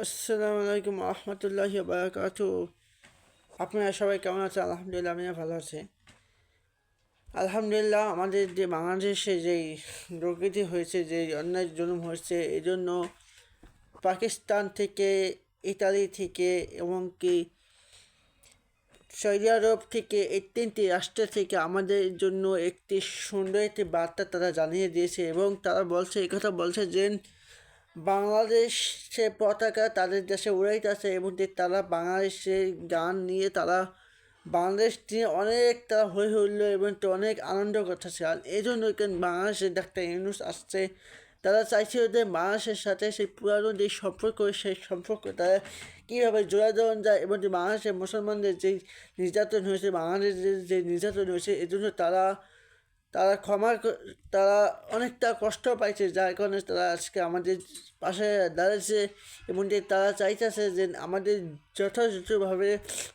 আসসালামু আলাইকুম রহমতুল্লাহি বারাকাতু। আপনারা সবাই কেমন আছেন? আলহামদুলিল্লাহ, আমিও ভালো আছি। আলহামদুলিল্লাহ, আমাদের যে বাংলাদেশে যেই দুর্নীতি হয়েছে, যে অন্যায় জুলুম হয়েছে, এই জন্য পাকিস্তান থেকে, ইতালি থেকে এবং কি সৌদি আরব থেকে, এই তিনটি রাষ্ট্র থেকে আমাদের জন্য একটি সুন্দর একটি বার্তা তারা জানিয়ে দিয়েছে এবং তারা বলছে, এই কথা বলছে যে বাংলাদেশের পতাকা তাদের দেশে উড়াইতেছে এবং তারা বাংলাদেশের গান নিয়ে তারা বাংলাদেশ নিয়ে অনেক তারা হই হুল্লো এবং অনেক আনন্দ করতেছে। আর এই জন্য বাংলাদেশের ডাক্তার ইউনূস আসছে। তারা চাইছিল যে বাংলাদেশের সাথে সেই পুরানো যে সম্পর্ক, সেই সম্পর্ক তারা কীভাবে জোড়া দেওয়া যায় এবং যে বাংলাদেশের মুসলমানদের যেই নির্যাতন হয়েছে, বাংলাদেশের যে নির্যাতন হয়েছে, এই জন্য তারা তারা তারা অনেকটা কষ্ট পাইছে, যার কারণে তারা আজকে আমাদের পাশে দাঁড়িয়েছে এবং তারা চাইতেছে যে আমাদের যথাযথভাবে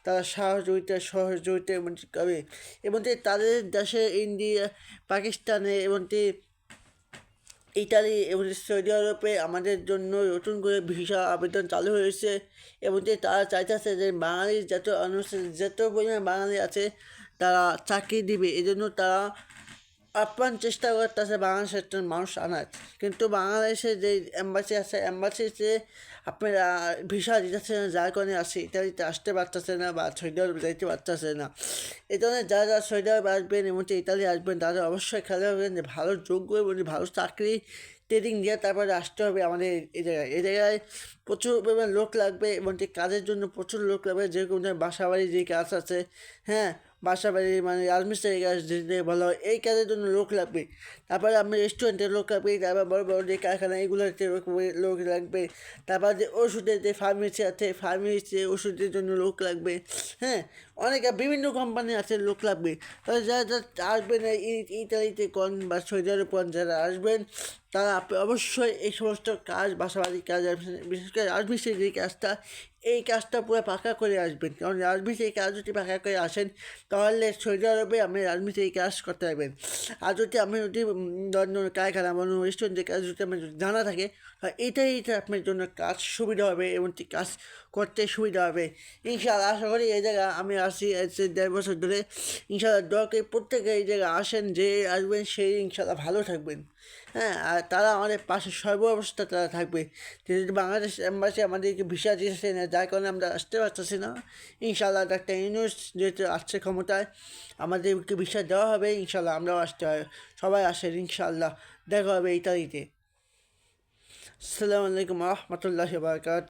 তারা সহযোগিতা এবং করে এবং তাদের দেশে ইন্ডিয়া, পাকিস্তানে এবং ইতালি এবং সৌদি আরবে আমাদের জন্য নতুন করে ভিসা আবেদন চালু হয়েছে এবং তারা চাইতেছে যে বাঙালি যত পরিমাণ বাঙালি আছে তারা চাকরি দিবে। এই জন্য তারা আপ্রাণ চেষ্টা করতেছে বাংলাদেশের মানুষ আনার, কিন্তু বাংলাদেশে যে এম্বাসি আছে, এম্বাসিতে আপনারা ভিসা দিতেছে না, যার কারণে আসে ইতালিতে আসতে পারতেছে না বা সৌদি আরব যাইতে পারতেছে না। এই ধরনের যারা সৌদি আরব আসবেন এবং ইতালি আসবেন, তাদের অবশ্যই খেয়াল রাখবেন যে ভালো যোগ্য এবং ভালো চাকরি ট্রেনিং দিয়ে তারপরে আসতে হবে আমাদের এই জায়গায় প্রচুর পরিমাণ লোক লাগবে এবং কাজের জন্য প্রচুর লোক লাগবে। যেরকম বাসা বাড়ি যে কাজ আছে, হ্যাঁ, বাসা বাড়ি মানে রাজমিস্ত্রি কাজ যেটা বলা হয়, এই কাজের জন্য লোক লাগবে। তারপরে আপনি রেস্টুরেন্টের লোক লাগবে, তারপর বড় বড় যে কারখানা এগুলোতে লোক লাগবে। তারপর যে ওষুধের যে ফার্মেসি আছে, ফার্মেসি ওষুধের জন্য লোক লাগবে। হ্যাঁ, অনেক বিভিন্ন কোম্পানি আছে, লোক লাগবে। তাহলে যারা যারা আসবেন ইতালিতে কোন বা সৌদি আরব কোন যারা আসবেন, তারা আপনি অবশ্যই এই সমস্ত কাজ, বাসাবাড়ির কাজ, বিশেষ করে রাজমিস্ত্রির যে কাজটা, এই কাজটা পুরো পাকা করে আসবেন। কারণ রাজমিস্ত্রির কাজ যদি পাকা করে আসেন, তাহলে সৌদি আরবে আপনি রাজমিস্ত্রির কাজ করতে পারবেন। আর যদি কারখানা বা রেস্টুরেন্টের কাজ যদি আপনার জানা থাকে, এটাই আপনার জন্য কাজ সুবিধা হবে এবং কাজ করতে সুবিধা হবে। ইনশাআল্লাহ আশা করি এই জায়গা আমি আসি 1.5 বছর ধরে। ইনশাআল্লাহ দোয়াকে প্রত্যেকে এই জায়গায় আসেন, যে আসবেন সেই ইনশাআল্লাহ ভালো থাকবেন। হ্যাঁ, আর তারা আমাদের পাশে সর্বাবস্থা তারা থাকবে। যেহেতু বাংলাদেশ এম্বাসি আমাদেরকে ভিসা দিয়েছে না, যার কারণে আমরা আসতে পারতেছি না। ইনশাআল্লাহ ডাক্তার ইউনূস যেহেতু আসছে ক্ষমতায়, আমাদেরকে ভিসা দেওয়া হবে। ইনশাআল্লাহ আমরাও আসতে হয়, সবাই আসেন। ইনশাআল্লাহ দেখা হবে ইতালিতে। আসসালামু আলাইকুম রহমতুল্লাহি বারাকাতুহু।